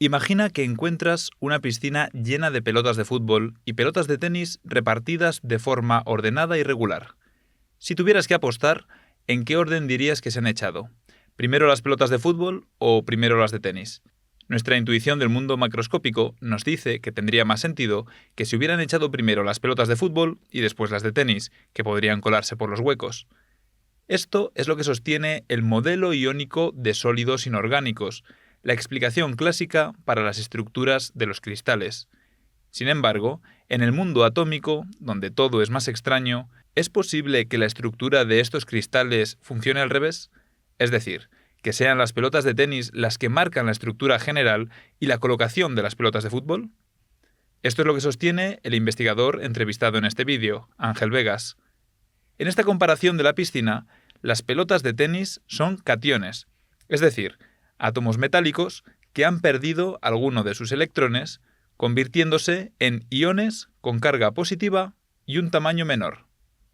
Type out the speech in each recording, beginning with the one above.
Imagina que encuentras una piscina llena de pelotas de fútbol y pelotas de tenis repartidas de forma ordenada y regular. Si tuvieras que apostar, ¿en qué orden dirías que se han echado? ¿Primero las pelotas de fútbol o primero las de tenis? Nuestra intuición del mundo macroscópico nos dice que tendría más sentido que se hubieran echado primero las pelotas de fútbol y después las de tenis, que podrían colarse por los huecos. Esto es lo que sostiene el modelo iónico de sólidos inorgánicos, la explicación clásica para las estructuras de los cristales. Sin embargo, en el mundo atómico, donde todo es más extraño, ¿es posible que la estructura de estos cristales funcione al revés? Es decir, que sean las pelotas de tenis las que marcan la estructura general y la colocación de las pelotas de fútbol. Esto es lo que sostiene el investigador entrevistado en este vídeo, Ángel Vegas. En esta comparación de la piscina, las pelotas de tenis son cationes, es decir, átomos metálicos que han perdido alguno de sus electrones, convirtiéndose en iones con carga positiva y un tamaño menor.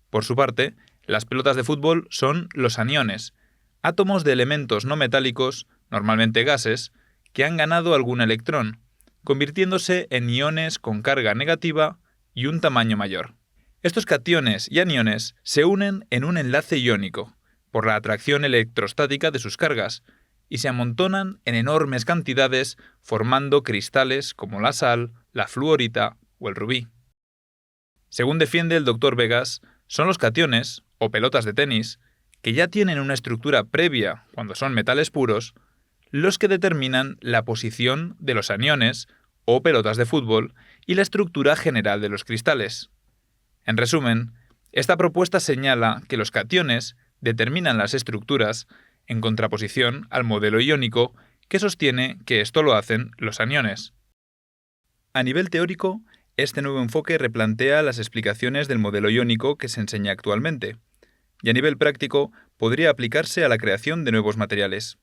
Por su parte, las pelotas de fútbol son los aniones, átomos de elementos no metálicos, normalmente gases, que han ganado algún electrón, convirtiéndose en iones con carga negativa y un tamaño mayor. Estos cationes y aniones se unen en un enlace iónico, por la atracción electrostática de sus cargas, y se amontonan en enormes cantidades formando cristales como la sal, la fluorita o el rubí. Según defiende el Dr. Vegas, son los cationes, o pelotas de tenis, que ya tienen una estructura previa cuando son metales puros, los que determinan la posición de los aniones, o pelotas de fútbol, y la estructura general de los cristales. En resumen, esta propuesta señala que los cationes determinan las estructuras en contraposición al modelo iónico que sostiene que esto lo hacen los aniones. A nivel teórico, este nuevo enfoque replantea las explicaciones del modelo iónico que se enseña actualmente, y a nivel práctico podría aplicarse a la creación de nuevos materiales.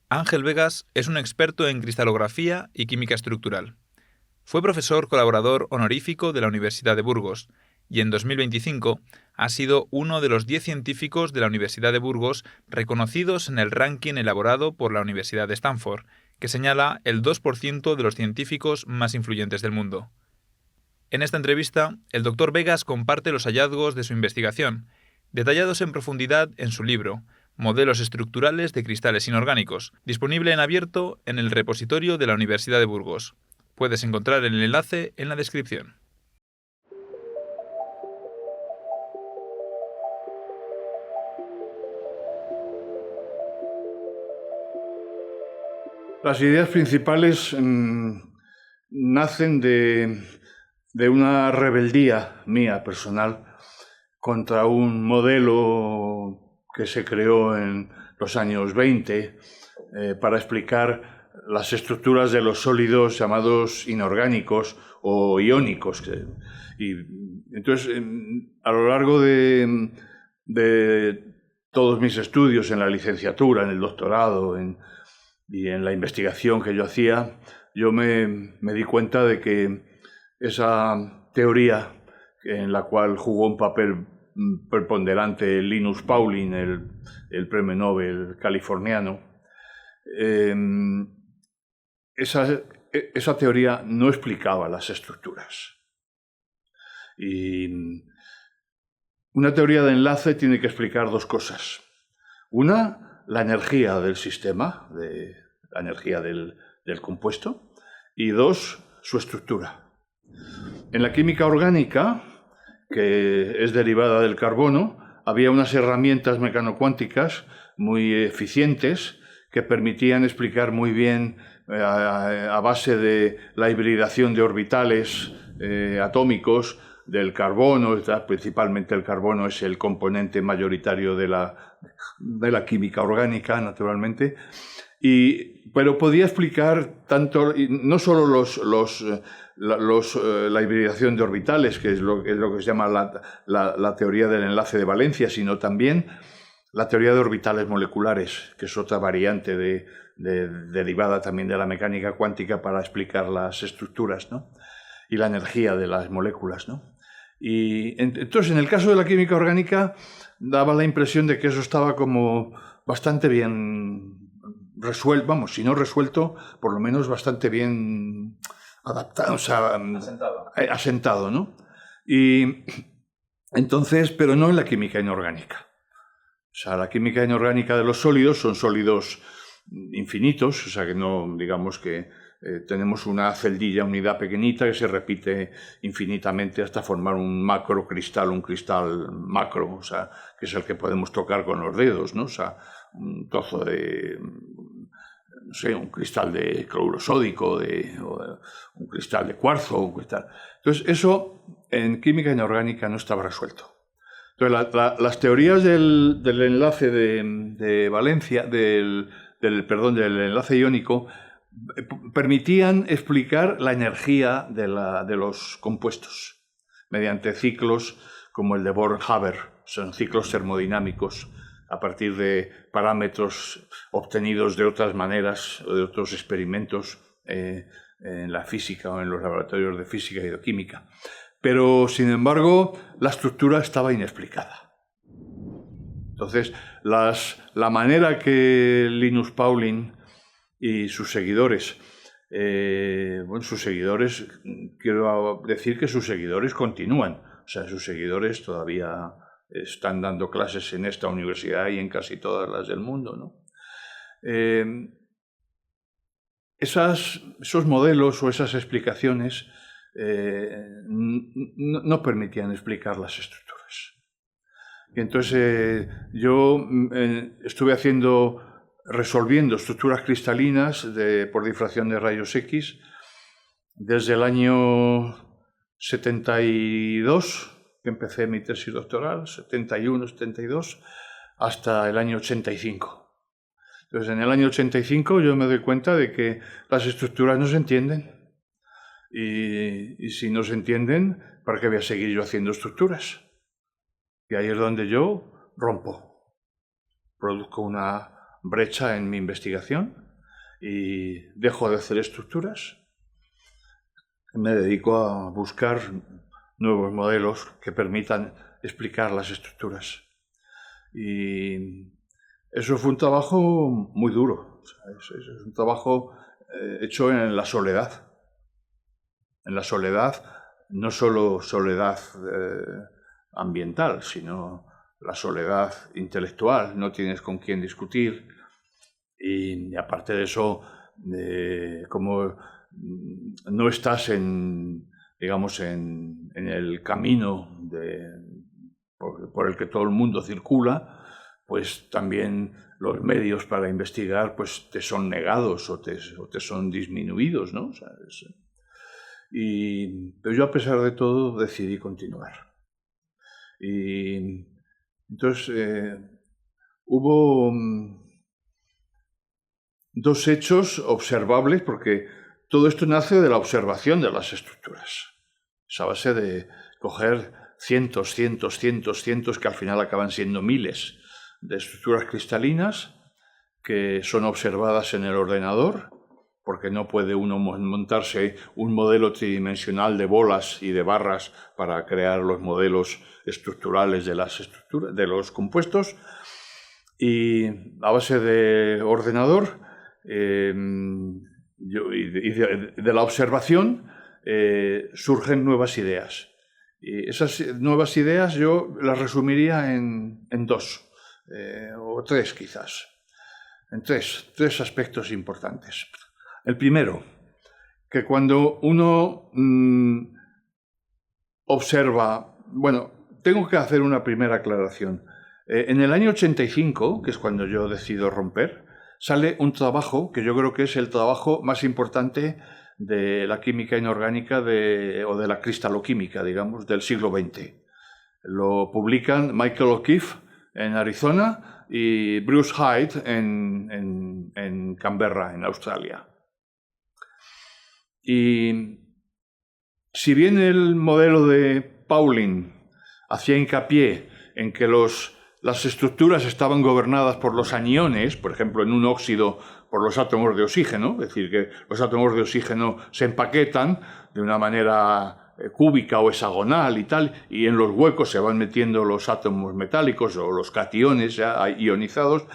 Ángel Vegas es un experto en cristalografía y química estructural. Fue profesor colaborador honorífico de la Universidad de Burgos, y en 2025 ha sido uno de los 10 científicos de la Universidad de Burgos reconocidos en el ranking elaborado por la Universidad de Stanford, que señala el 2% de los científicos más influyentes del mundo. En esta entrevista, el Dr. Vegas comparte los hallazgos de su investigación, detallados en profundidad en su libro, Modelos estructurales de cristales inorgánicos, disponible en abierto en el repositorio de la Universidad de Burgos. Puedes encontrar el enlace en la descripción. Las ideas principales nacen de una rebeldía mía personal contra un modelo que se creó en los años 20 para explicar las estructuras de los sólidos llamados inorgánicos o iónicos. Y entonces, a lo largo de todos mis estudios en la licenciatura, en el doctorado, y en la investigación que yo hacía, yo me di cuenta de que esa teoría en la cual jugó un papel preponderante Linus Pauling, el premio Nobel californiano, esa teoría no explicaba las estructuras. Y una teoría de enlace tiene que explicar dos cosas. Una, la energía del sistema, la energía del compuesto, y dos, su estructura. En la química orgánica, que es derivada del carbono, había unas herramientas mecanocuánticas muy eficientes que permitían explicar muy bien, a base de la hibridación de orbitales atómicos, del carbono, principalmente el carbono es el componente mayoritario de la química orgánica, naturalmente, pero podía explicar tanto, no solo la hibridación de orbitales, que es lo que se llama la teoría del enlace de valencia, sino también la teoría de orbitales moleculares, que es otra variante derivada también de la mecánica cuántica para explicar las estructuras, ¿no? Y la energía de las moléculas, ¿no? Y entonces, en el caso de la química orgánica, daba la impresión de que eso estaba como bastante bien resuelto, vamos, si no resuelto, por lo menos bastante bien adaptado, o sea, asentado, ¿no? Y entonces, pero no en la química inorgánica. O sea, la química inorgánica de los sólidos son sólidos infinitos, o sea, que no, digamos que tenemos una celdilla, unidad pequeñita que se repite infinitamente hasta formar un macrocristal, un cristal macro, o sea, que es el que podemos tocar con los dedos, ¿no? O sea, un trozo de, no sé, un cristal de cloruro sódico, o un cristal de cuarzo, un cristal. Entonces, eso en química inorgánica no estaba resuelto. Entonces, las teorías del enlace de valencia, del enlace iónico, permitían explicar la energía de los compuestos mediante ciclos como el de Born-Haber, son ciclos termodinámicos a partir de parámetros obtenidos de otras maneras o de otros experimentos en la física o en los laboratorios de física y de química. Pero, sin embargo, la estructura estaba inexplicada. Entonces, la manera que Linus Pauling y sus seguidores, quiero decir que sus seguidores continúan, o sea, sus seguidores todavía están dando clases en esta universidad y en casi todas las del mundo, ¿no? Esos modelos o esas explicaciones no permitían explicar las estructuras. Y entonces yo estuve resolviendo estructuras cristalinas por difracción de rayos X desde el año 72, que empecé mi tesis doctoral, 71, 72, hasta el año 85. Entonces, en el año 85 yo me doy cuenta de que las estructuras no se entienden. Y si no se entienden, ¿para qué voy a seguir yo haciendo estructuras? Y ahí es donde yo rompo. Produzco una brecha en mi investigación y dejo de hacer estructuras. Me dedico a buscar nuevos modelos que permitan explicar las estructuras. Y eso fue un trabajo muy duro. O sea, es un trabajo hecho en la soledad. En la soledad, no solo soledad ambiental, sino la soledad intelectual. No tienes con quién discutir. Y aparte de eso, como no estás digamos, en el camino por el que todo el mundo circula, pues también los medios para investigar pues te son negados o te son disminuidos, ¿no? O sea, pero yo, a pesar de todo, decidí continuar. Y entonces hubo dos hechos observables, porque todo esto nace de la observación de las estructuras. Es a base de coger cientos, que al final acaban siendo miles de estructuras cristalinas que son observadas en el ordenador, porque no puede uno montarse un modelo tridimensional de bolas y de barras para crear los modelos estructurales de los compuestos. Y a base de ordenador y de la observación surgen nuevas ideas. Y esas nuevas ideas yo las resumiría en dos, o tres quizás, en tres aspectos importantes. El primero, que cuando uno observa... Bueno, tengo que hacer una primera aclaración. En el año 85, que es cuando yo decido romper, sale un trabajo que yo creo que es el trabajo más importante de la química inorgánica o de la cristaloquímica, digamos, del siglo XX. Lo publican Michael O'Keefe en Arizona y Bruce Hyde en Canberra, en Australia. Y si bien el modelo de Pauling hacía hincapié en que las estructuras estaban gobernadas por los aniones, por ejemplo, en un óxido por los átomos de oxígeno, es decir, que los átomos de oxígeno se empaquetan de una manera cúbica o hexagonal y tal, y en los huecos se van metiendo los átomos metálicos o los cationes ya ionizados.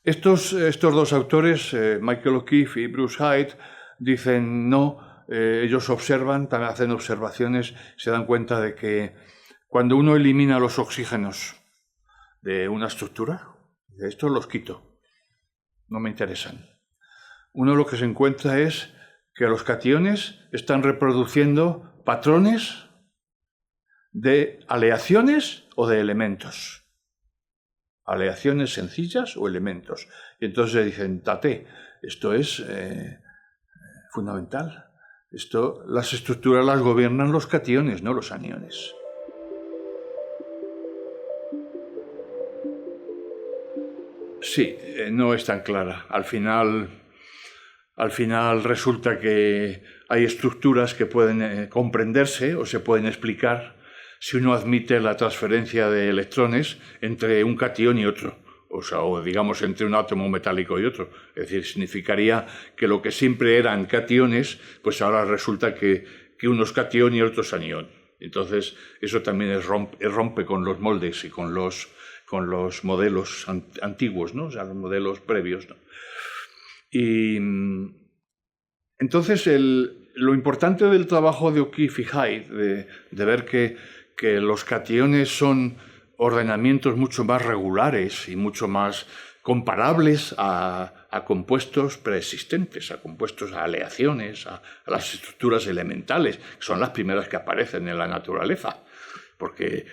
Estos dos autores, Michael O'Keefe y Bruce Hyde, dicen no, ellos observan, también hacen observaciones, se dan cuenta de que cuando uno elimina los oxígenos de una estructura, de estos los quito, no me interesan. Uno lo que se encuentra es que los cationes están reproduciendo patrones de aleaciones o de elementos. Aleaciones sencillas o elementos. Y entonces dicen, tate, esto es fundamental. Las estructuras las gobiernan los cationes, no los aniones. Sí, no es tan clara. Al final resulta que hay estructuras que pueden comprenderse o se pueden explicar si uno admite la transferencia de electrones entre un catión y otro, o digamos entre un átomo metálico y otro. Es decir, significaría que lo que siempre eran cationes, pues ahora resulta que uno es catión y otro es anión. Entonces, eso también rompe con los moldes y con los modelos antiguos, ¿no? O sea, los modelos previos, ¿no? Y entonces lo importante del trabajo de O'Keefe y Hyde, de ver que los cationes son ordenamientos mucho más regulares y mucho más comparables a compuestos preexistentes, a aleaciones, a las estructuras elementales, que son las primeras que aparecen en la naturaleza. Porque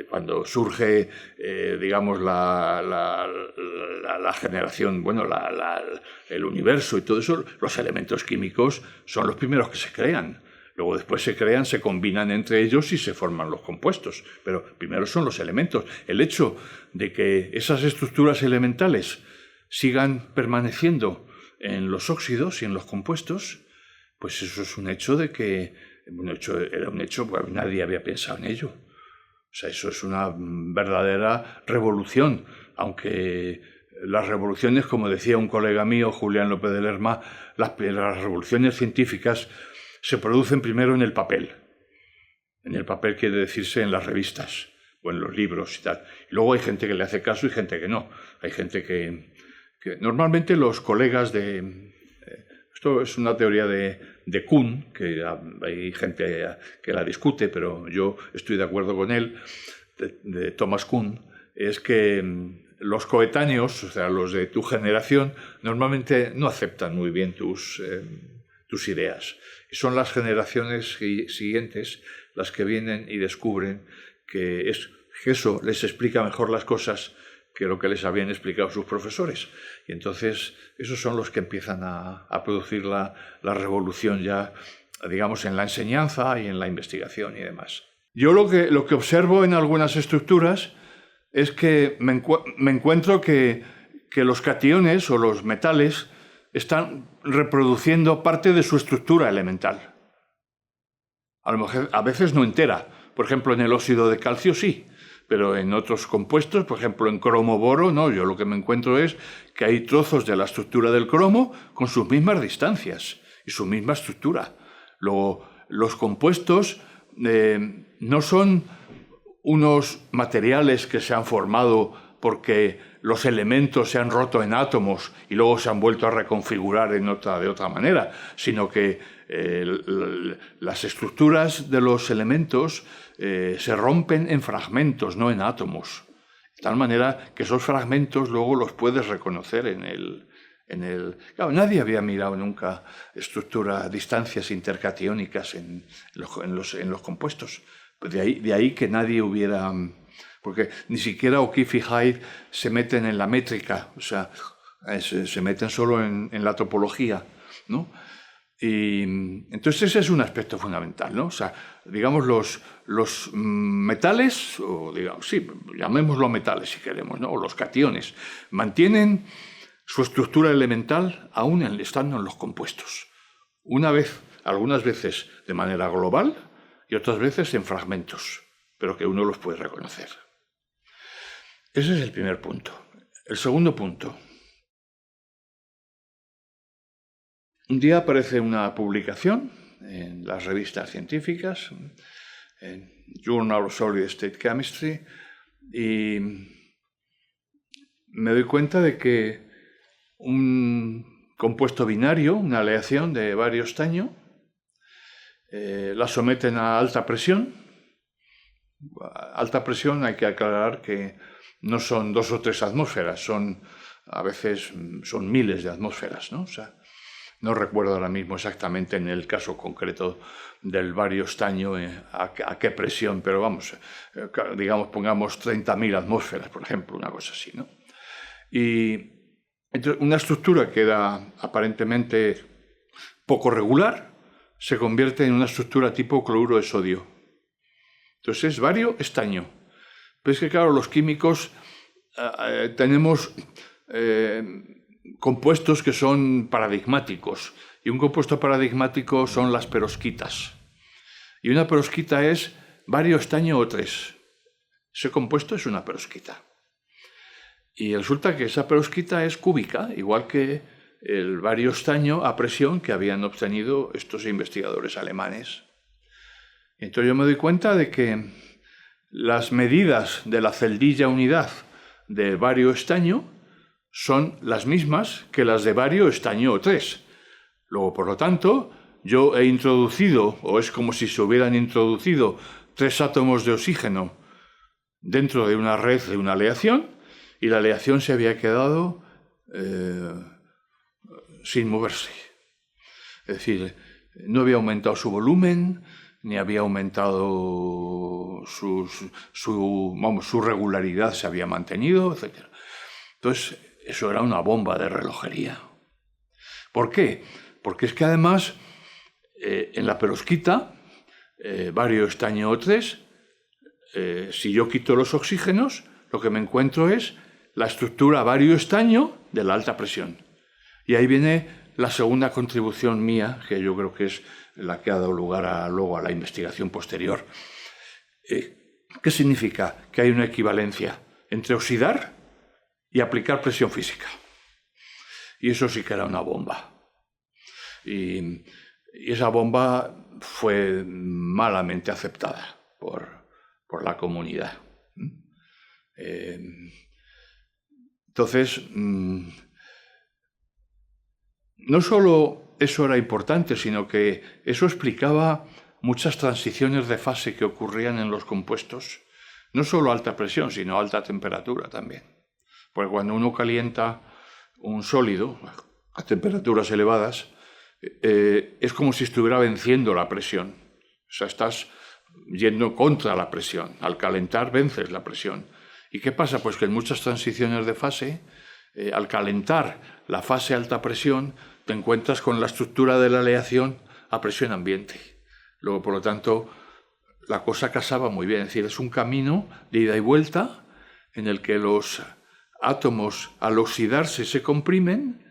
cuando surge, digamos, la generación, bueno, el universo y todo eso, los elementos químicos son los primeros que se crean. Luego después se crean, se combinan entre ellos y se forman los compuestos. Pero primero son los elementos. El hecho de que esas estructuras elementales sigan permaneciendo en los óxidos y en los compuestos, pues eso es un hecho de que era un hecho, pues nadie había pensado en ello. O sea, eso es una verdadera revolución, aunque las revoluciones, como decía un colega mío, Julián López de Lerma, las revoluciones científicas se producen primero en el papel. En el papel quiere decirse en las revistas o en los libros y tal. Y luego hay gente que le hace caso y gente que no. Hay gente que normalmente los colegas de... Esto es una teoría de Kuhn, que hay gente que la discute, pero yo estoy de acuerdo con él, de Thomas Kuhn, es que los coetáneos, o sea, los de tu generación, normalmente no aceptan muy bien tus ideas. Y son las generaciones siguientes las que vienen y descubren que eso les explica mejor las cosas que lo que les habían explicado sus profesores. Y entonces esos son los que empiezan a producir la revolución ya, digamos, en la enseñanza y en la investigación y demás. Yo lo que observo en algunas estructuras es que me encuentro que los cationes o los metales están reproduciendo parte de su estructura elemental. A veces no entera. Por ejemplo, en el óxido de calcio sí, pero en otros compuestos, por ejemplo en cromo-boro, no. Yo lo que me encuentro es que hay trozos de la estructura del cromo con sus mismas distancias y su misma estructura. Luego, los compuestos no son unos materiales que se han formado porque los elementos se han roto en átomos y luego se han vuelto a reconfigurar de otra manera, sino que las estructuras de los elementos se rompen en fragmentos, no en átomos. De tal manera que esos fragmentos luego los puedes reconocer en el... Claro, nadie había mirado nunca distancias intercatiónicas en los compuestos. Pues de ahí que nadie hubiera... Porque ni siquiera O'Keefe y Hyde se meten en la métrica, o sea, se meten solo en la topología, ¿no? Y entonces ese es un aspecto fundamental, ¿no? O sea, digamos, los metales, o digamos, sí, llamémoslo metales si queremos, ¿no? O los cationes, mantienen su estructura elemental aún estando en los compuestos. Algunas veces de manera global y otras veces en fragmentos, pero que uno los puede reconocer. Ese es el primer punto. El segundo punto. Un día aparece una publicación en las revistas científicas, en Journal of Solid State Chemistry, y me doy cuenta de que un compuesto binario, una aleación de bario estaño, la someten a alta presión. Alta presión, hay que aclarar que no son 2 o 3 atmósferas, a veces son miles de atmósferas, ¿no? O sea, no recuerdo ahora mismo exactamente en el caso concreto del bario estaño a qué presión, pero vamos, digamos, pongamos 30.000 atmósferas, por ejemplo, una cosa así, ¿no? Y entonces, una estructura que era aparentemente poco regular se convierte en una estructura tipo cloruro de sodio. Entonces es bario estaño. Pero es que, claro, los químicos tenemos compuestos que son paradigmáticos. Y un compuesto paradigmático son las perovskitas. Y una perovskita es bario estaño O3. Ese compuesto es una perovskita. Y resulta que esa perovskita es cúbica, igual que el bario estaño a presión que habían obtenido estos investigadores alemanes. Entonces yo me doy cuenta de que las medidas de la celdilla unidad de bario estaño son las mismas que las de bario estaño O3. Luego, por lo tanto, yo he introducido, o es como si se hubieran introducido 3 átomos de oxígeno dentro de una red de una aleación, y la aleación se había quedado sin moverse. Es decir, no había aumentado su volumen, ni había aumentado su regularidad, se había mantenido, etc. Entonces, eso era una bomba de relojería. ¿Por qué? Porque es que además, en la perovskita, bario estaño O3, si yo quito los oxígenos, lo que me encuentro es la estructura bario estaño de la alta presión. Y ahí viene la segunda contribución mía, que yo creo que es la que ha dado lugar luego a la investigación posterior. ¿Qué significa? Que hay una equivalencia entre oxidar y aplicar presión física. Y eso sí que era una bomba. Y esa bomba fue malamente aceptada por la comunidad. Entonces, no solo eso era importante, sino que eso explicaba muchas transiciones de fase que ocurrían en los compuestos, no solo a alta presión, sino a alta temperatura también. Porque cuando uno calienta un sólido a temperaturas elevadas, es como si estuviera venciendo la presión. O sea, estás yendo contra la presión. Al calentar vences la presión. ¿Y qué pasa? Pues que en muchas transiciones de fase, al calentar la fase alta presión, te encuentras con la estructura de la aleación a presión ambiente. Luego, por lo tanto, la cosa casaba muy bien. Es decir, es un camino de ida y vuelta en el que los átomos, al oxidarse, se comprimen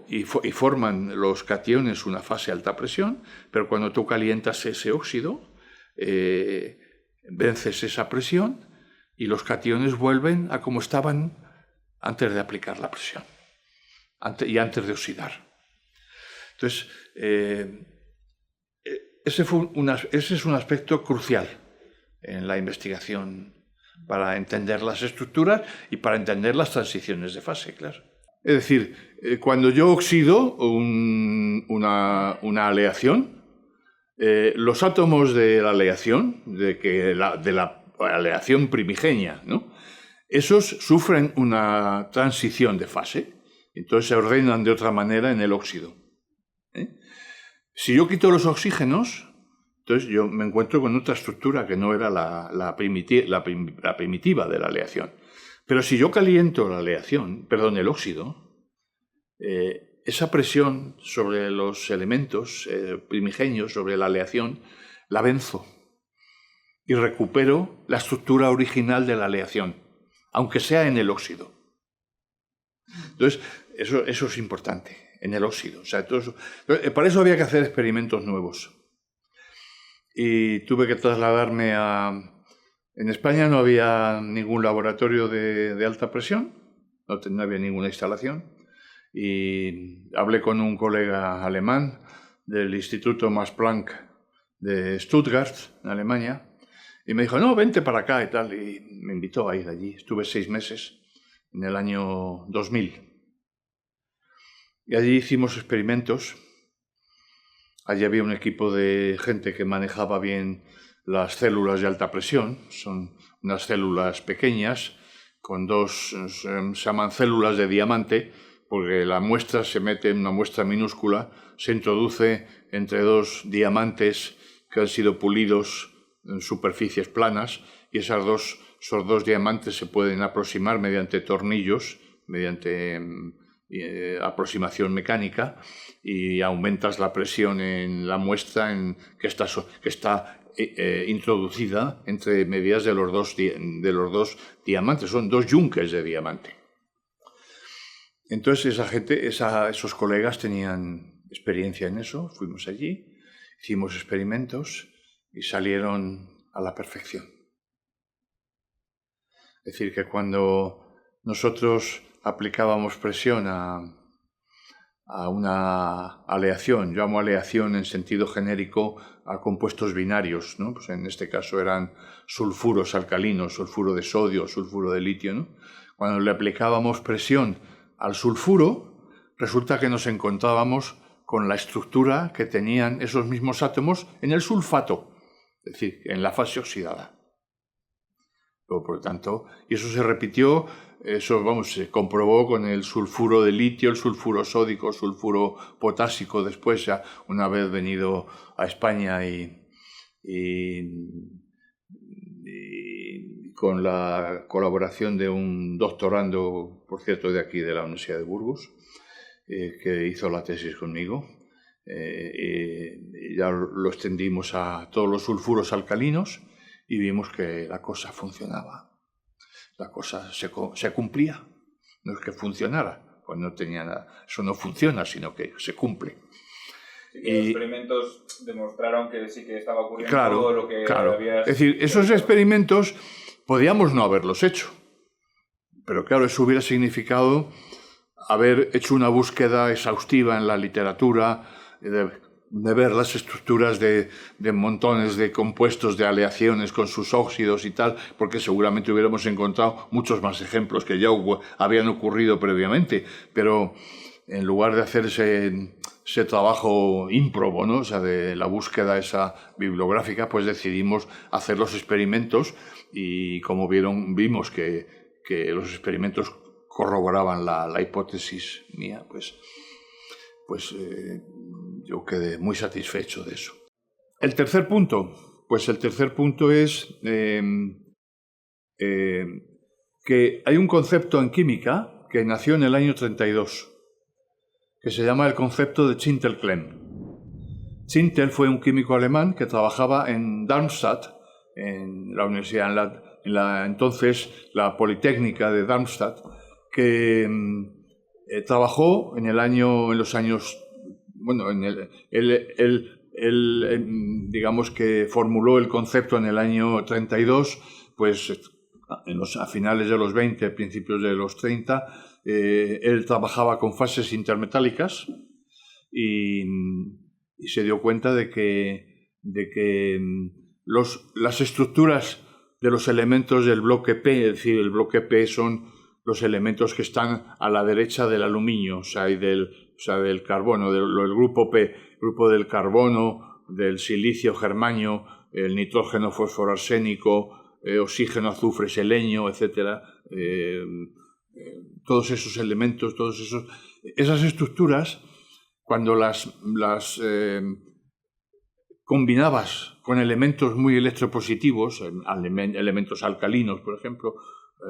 y forman los cationes una fase alta presión, pero cuando tú calientas ese óxido, vences esa presión y los cationes vuelven a como estaban antes de aplicar la presión y antes de oxidar. Entonces, ese es un aspecto crucial en la investigación para entender las estructuras y para entender las transiciones de fase, claro. Es decir, cuando yo oxido una aleación, los átomos de la aleación, de la aleación primigenia, ¿no? Esos sufren una transición de fase, entonces se ordenan de otra manera en el óxido. Si yo quito los oxígenos, entonces yo me encuentro con otra estructura que no era la primitiva de la aleación. Pero si yo caliento el óxido, esa presión sobre los elementos primigenios, sobre la aleación, la venzo y recupero la estructura original de la aleación, aunque sea en el óxido. Entonces, eso es importante, en el óxido. O sea, para eso había que hacer experimentos nuevos. Y tuve que trasladarme En España no había ningún laboratorio de alta presión, no había ninguna instalación. Y hablé con un colega alemán del Instituto Max Planck de Stuttgart, en Alemania, y me dijo, no, vente para acá y tal, y me invitó a ir allí. Estuve 6 meses en el año 2000. Y allí hicimos experimentos. Allí había un equipo de gente que manejaba bien las células de alta presión. Son unas células pequeñas con se llaman células de diamante, porque la muestra se mete en una muestra minúscula, se introduce entre dos diamantes que han sido pulidos en superficies planas, y esos dos diamantes se pueden aproximar mediante tornillos, mediante aproximación mecánica, y aumentas la presión en la muestra que está introducida entre medias de los dos diamantes. Son dos yunques de diamante. Entonces esos colegas tenían experiencia en eso. Fuimos allí, hicimos experimentos y salieron a la perfección. Es decir, que cuando nosotros aplicábamos presión a una aleación, yo llamo aleación en sentido genérico a compuestos binarios, ¿no? Pues en este caso eran sulfuros alcalinos, sulfuro de sodio, sulfuro de litio, ¿no? Cuando le aplicábamos presión al sulfuro, resulta que nos encontrábamos con la estructura que tenían esos mismos átomos en el sulfato, es decir, en la fase oxidada. Por lo tanto, y eso se repitió, se comprobó con el sulfuro de litio, el sulfuro sódico, sulfuro potásico, después, ya una vez venido a España y con la colaboración de un doctorando, por cierto, de aquí, de la Universidad de Burgos, que hizo la tesis conmigo. Ya lo extendimos a todos los sulfuros alcalinos y vimos que la cosa funcionaba. La cosa se cumplía. No es que funcionara, pues no tenía nada. Eso no funciona, sino que se cumple. Sí, que los experimentos demostraron que sí que estaba ocurriendo todo lo que había... Es decir, esos experimentos podíamos no haberlos hecho. Pero claro, eso hubiera significado haber hecho una búsqueda exhaustiva en la literatura, de ver las estructuras de montones de compuestos, de aleaciones con sus óxidos y tal, porque seguramente hubiéramos encontrado muchos más ejemplos que ya habían ocurrido previamente, pero en lugar de hacer ese trabajo ímprobo, ¿no? O sea, de la búsqueda esa bibliográfica, pues decidimos hacer los experimentos y como vimos que los experimentos corroboraban la hipótesis mía, pues yo quedé muy satisfecho de eso. El tercer punto es que hay un concepto en química que nació en el año 32, que se llama el concepto de Tintel-Klemm. Tintel fue un químico alemán que trabajaba en Darmstadt, en la universidad, entonces la Politécnica de Darmstadt, que trabajó digamos que formuló el concepto en el año 32, pues a finales de los 20, principios de los 30, él trabajaba con fases intermetálicas y se dio cuenta de que las estructuras de los elementos del bloque P, es decir, el bloque P son los elementos que están a la derecha del aluminio, o sea, del carbono, del grupo P, grupo del carbono, del silicio, germanio, el nitrógeno, fósforo, arsénico, oxígeno, azufre, selenio, etc. Todos esos elementos, esas estructuras, cuando las combinabas con elementos muy electropositivos, elementos alcalinos, por ejemplo,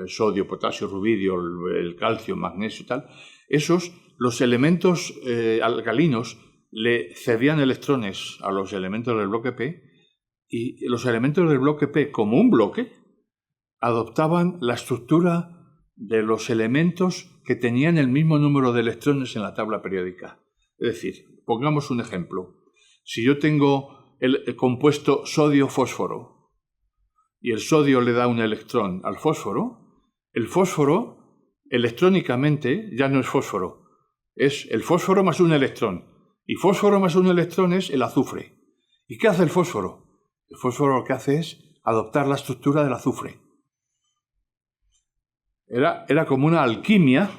sodio, potasio, rubidio, el calcio, magnesio y tal, los elementos alcalinos le cedían electrones a los elementos del bloque P y los elementos del bloque P, como un bloque, adoptaban la estructura de los elementos que tenían el mismo número de electrones en la tabla periódica. Es decir, pongamos un ejemplo. Si yo tengo el compuesto sodio-fósforo y el sodio le da un electrón al fósforo, el fósforo electrónicamente ya no es fósforo, es el fósforo más un electrón. Y fósforo más un electrón es el azufre. ¿Y qué hace el fósforo? El fósforo lo que hace es adoptar la estructura del azufre. Era como una alquimia,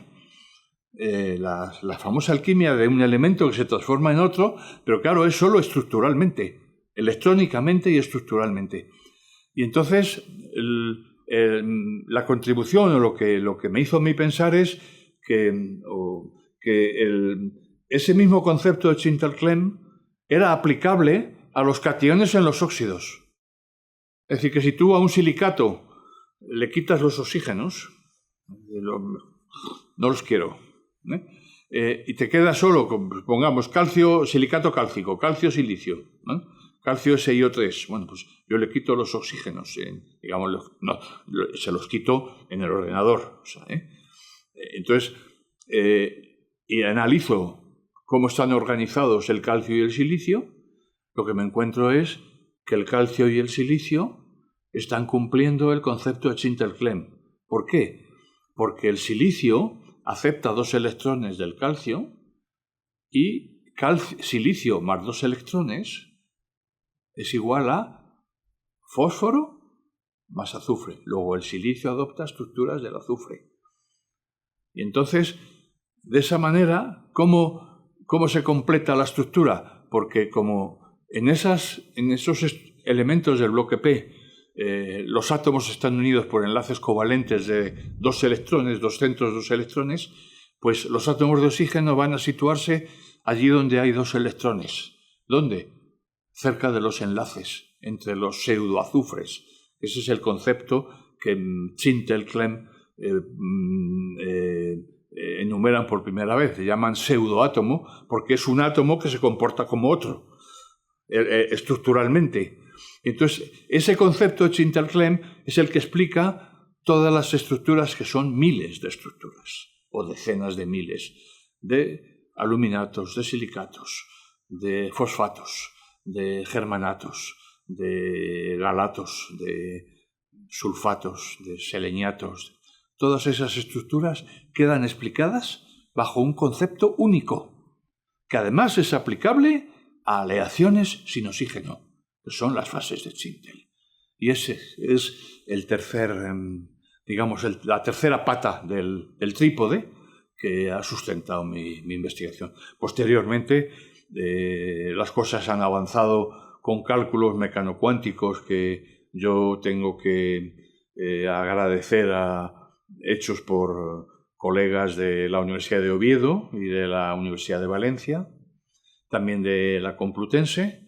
la famosa alquimia de un elemento que se transforma en otro, pero claro, es solo estructuralmente, electrónicamente y estructuralmente. Y entonces la contribución o lo que me hizo a mí pensar es que ese mismo concepto de Tintel-Clem era aplicable a los cationes en los óxidos. Es decir, que si tú a un silicato le quitas los oxígenos, no los quiero, y te queda solo, pongamos, calcio, silicato cálcico, calcio, silicio, calcio SiO3. Bueno, pues yo le quito los oxígenos, digamos, se los quito en el ordenador. O sea, entonces, y analizo cómo están organizados el calcio y el silicio, lo que me encuentro es que el calcio y el silicio están cumpliendo el concepto de Tintel-Clem. ¿Por qué? Porque el silicio acepta 2 electrones del calcio y silicio más 2 electrones es igual a fósforo más azufre. Luego el silicio adopta estructuras del azufre. Y entonces, de esa manera, ¿cómo se completa la estructura? Porque como en esos elementos del bloque P los átomos están unidos por enlaces covalentes de 2 electrones, 2 centros, 2 electrones, pues los átomos de oxígeno van a situarse allí donde hay 2 electrones. ¿Dónde? Cerca de los enlaces entre los pseudoazufres. Ese es el concepto que Tintel-Clem enumeran por primera vez. Le llaman pseudoátomo porque es un átomo que se comporta como otro, estructuralmente. Entonces, ese concepto de Tintel-Clem es el que explica todas las estructuras, que son miles de estructuras, o decenas de miles, de aluminatos, de silicatos, de fosfatos, de germanatos, de galatos, de sulfatos, de seleniatos. Todas esas estructuras quedan explicadas bajo un concepto único, que además es aplicable a aleaciones sin oxígeno, que son las fases de Tintel. Y ese es el tercer, digamos, la tercera pata del trípode que ha sustentado mi investigación. Posteriormente, las cosas han avanzado con cálculos mecanocuánticos que yo tengo que agradecer hechos por colegas de la Universidad de Oviedo y de la Universidad de Valencia, también de la Complutense,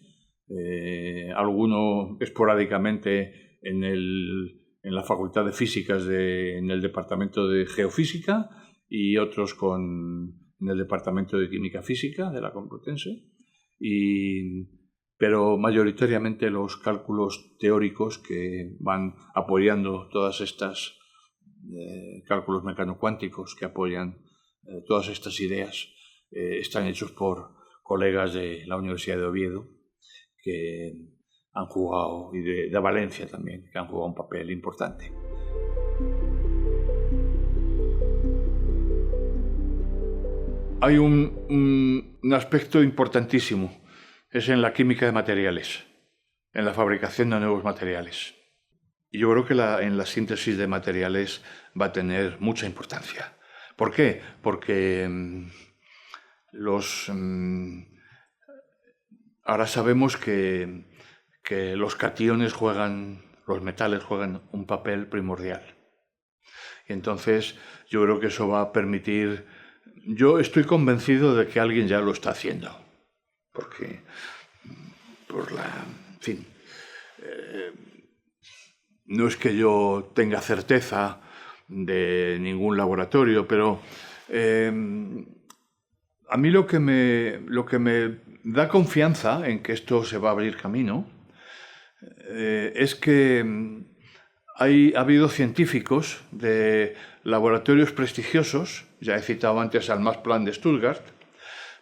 alguno esporádicamente en la Facultad de Físicas en el Departamento de Geofísica y otros en el Departamento de Química Física de la Complutense, pero mayoritariamente los cálculos teóricos que van apoyando todas estas cálculos mecanocuánticos que apoyan todas estas ideas están hechos por colegas de la Universidad de Oviedo que han jugado, y de Valencia también, que han jugado un papel importante. Hay un aspecto importantísimo, es en la química de materiales, en la fabricación de nuevos materiales. Y yo creo que en la síntesis de materiales va a tener mucha importancia. ¿Por qué? Porque ahora sabemos que los cationes los metales juegan un papel primordial. Y entonces yo creo que eso va a permitir. Yo estoy convencido de que alguien ya lo está haciendo, porque en fin, no es que yo tenga certeza de ningún laboratorio, pero a mí lo que me da confianza en que esto se va a abrir camino es que ha habido científicos de laboratorios prestigiosos, ya he citado antes al Max Planck de Stuttgart,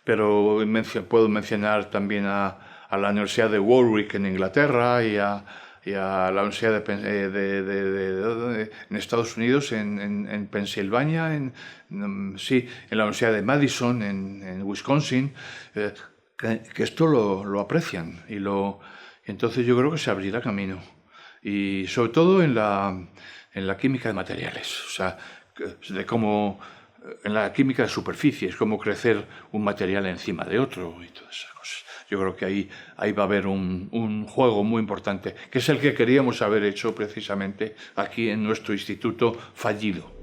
pero puedo mencionar también a la Universidad de Warwick en Inglaterra y a la Universidad en Estados Unidos, en Pensilvania, en la Universidad de Madison, en Wisconsin, que esto lo aprecian y entonces yo creo que se abrirá camino. Y sobre todo en la química de materiales. O sea, de cómo, en la química de superficies, cómo crecer un material encima de otro y todas esas cosas. Yo creo que ahí va a haber un juego muy importante, que es el que queríamos haber hecho precisamente aquí en nuestro instituto fallido.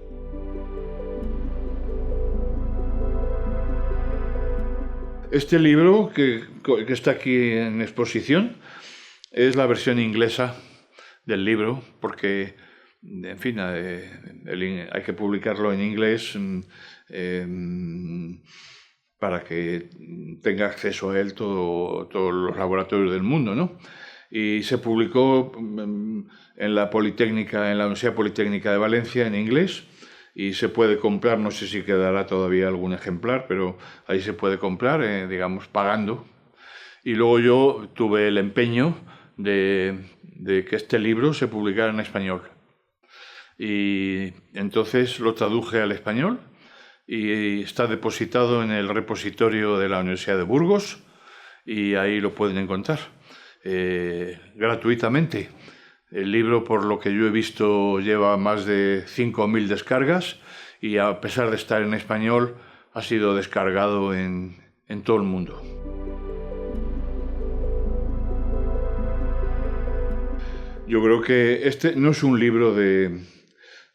Este libro que está aquí en exposición es la versión inglesa del libro, porque, en fin, hay que publicarlo en inglés para que tenga acceso a él todos los laboratorios del mundo, ¿no? Y se publicó en la Universidad Politécnica de Valencia en inglés, y se puede comprar, no sé si quedará todavía algún ejemplar, pero ahí se puede comprar, digamos, pagando. Y luego yo tuve el empeño de que este libro se publicara en español. Y entonces lo traduje al español y está depositado en el repositorio de la Universidad de Burgos, y ahí lo pueden encontrar gratuitamente. El libro, por lo que yo he visto, lleva más de 5.000 descargas, y a pesar de estar en español, ha sido descargado en todo el mundo. Yo creo que este no es un libro de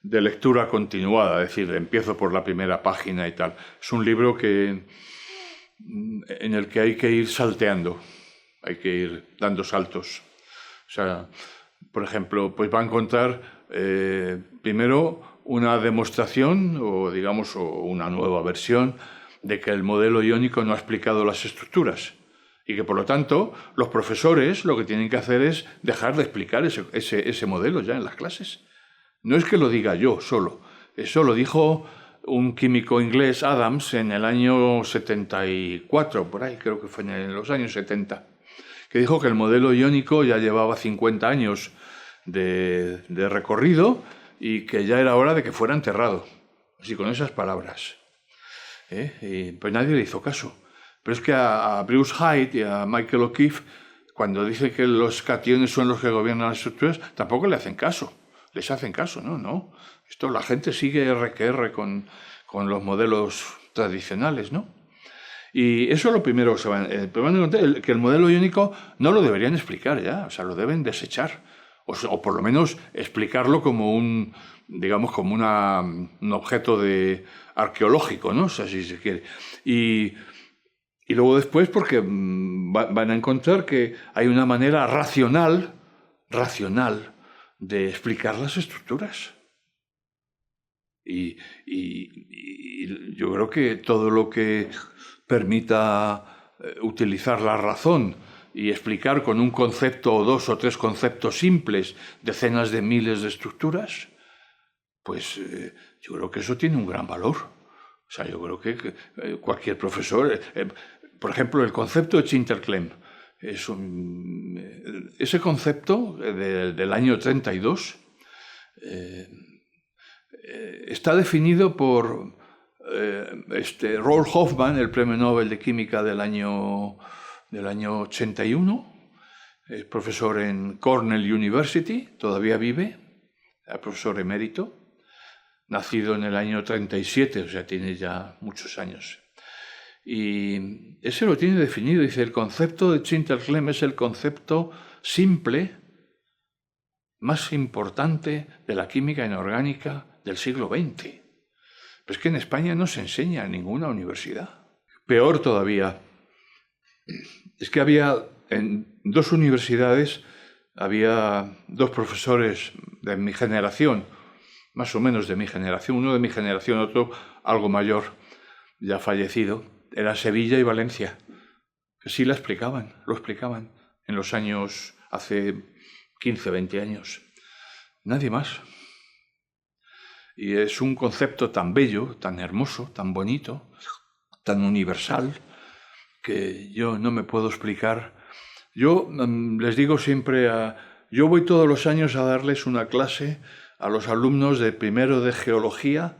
lectura continuada, es decir, empiezo por la primera página y tal. Es un libro en el que hay que ir salteando, hay que ir dando saltos. O sea, por ejemplo, pues va a encontrar primero una demostración o una nueva versión de que el modelo iónico no ha explicado las estructuras, y que por lo tanto los profesores lo que tienen que hacer es dejar de explicar ese modelo ya en las clases. No es que lo diga yo solo, eso lo dijo un químico inglés, Adams, en el año 74, por ahí creo que fue en los años 70, que dijo que el modelo iónico ya llevaba 50 años de recorrido y que ya era hora de que fuera enterrado. Así, con esas palabras. Y pues nadie le hizo caso. Pero es que a Bruce Hyde y a Michael O'Keefe, cuando dicen que los cationes son los que gobiernan las estructuras, tampoco le hacen caso. Les hacen caso, ¿no? Esto, la gente sigue R con los modelos tradicionales, ¿no? Y eso es lo primero que se van a encontrar, que el modelo iónico no lo deberían explicar ya, o sea, lo deben desechar, o por lo menos explicarlo como un objeto arqueológico, ¿no? O sea, si se quiere. Y luego después, porque van a encontrar que hay una manera racional de explicar las estructuras. Y yo creo que todo lo que permita utilizar la razón y explicar con un concepto o dos o tres conceptos simples decenas de miles de estructuras, pues yo creo que eso tiene un gran valor. O sea, yo creo que cualquier profesor... por ejemplo, el concepto de Chinterclaim. Ese concepto del año 32 está definido por Rolf Hoffmann, el premio Nobel de Química del año 81, es profesor en Cornell University, todavía vive, es profesor emérito, nacido en el año 37, o sea, tiene ya muchos años. Y ese lo tiene definido, dice, el concepto de Chinterclaim es el concepto simple más importante de la química inorgánica del siglo XX. Pero es que en España no se enseña en ninguna universidad. Peor todavía, es que en dos universidades había dos profesores de mi generación, más o menos de mi generación, uno de mi generación, otro algo mayor, ya fallecido, era Sevilla y Valencia, que sí lo explicaban en los años, hace 15, 20 años. Nadie más. Y es un concepto tan bello, tan hermoso, tan bonito, tan universal, que yo no me puedo explicar. Yo les digo siempre, yo voy todos los años a darles una clase a los alumnos de primero de Geología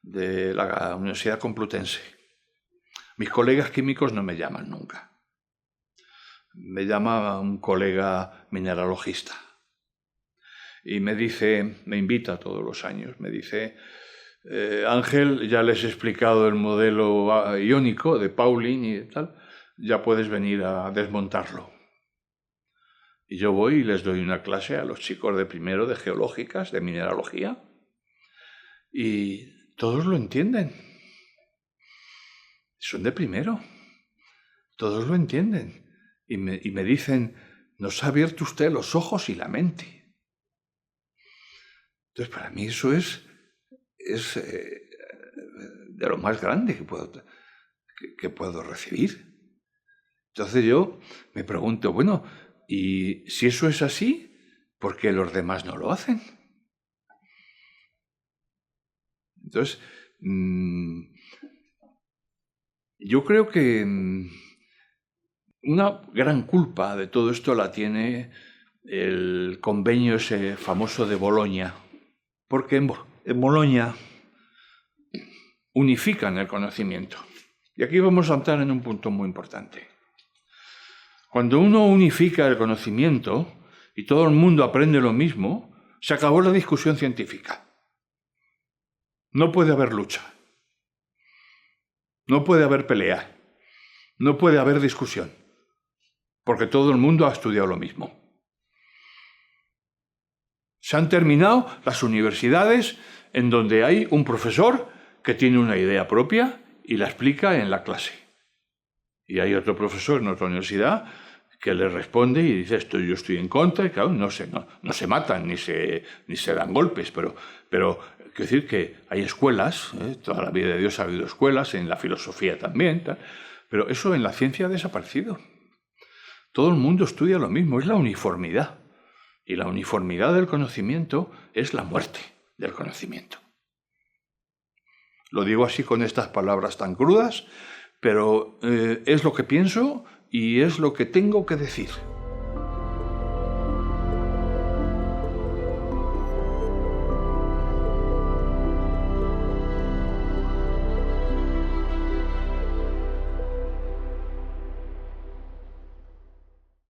de la Universidad Complutense. Mis colegas químicos no me llaman nunca. Me llama un colega mineralogista y me invita todos los años, me dice, Ángel, ya les he explicado el modelo iónico de Pauling y tal, ya puedes venir a desmontarlo. Y yo voy y les doy una clase a los chicos de primero de geológicas, de mineralogía, y todos lo entienden. Son de primero, todos lo entienden. Y me dicen, nos ha abierto usted los ojos y la mente. Entonces, para mí eso es de lo más grande que puedo recibir. Entonces yo me pregunto, bueno, y si eso es así, ¿por qué los demás no lo hacen? Entonces, yo creo que una gran culpa de todo esto la tiene el convenio ese famoso de Bolonia, porque en Bolonia unifican el conocimiento. Y aquí vamos a entrar en un punto muy importante. Cuando uno unifica el conocimiento y todo el mundo aprende lo mismo, se acabó la discusión científica. No puede haber lucha. No puede haber pelea. No puede haber discusión. Porque todo el mundo ha estudiado lo mismo. Se han terminado las universidades en donde hay un profesor que tiene una idea propia y la explica en la clase. Y hay otro profesor en otra universidad que le responde y dice, yo estoy en contra, y claro, no se matan ni se dan golpes, pero quiero decir que hay escuelas, toda la vida de Dios ha habido escuelas, en la filosofía también, pero eso en la ciencia ha desaparecido. Todo el mundo estudia lo mismo, es la uniformidad. Y la uniformidad del conocimiento es la muerte del conocimiento. Lo digo así con estas palabras tan crudas, pero es lo que pienso y es lo que tengo que decir.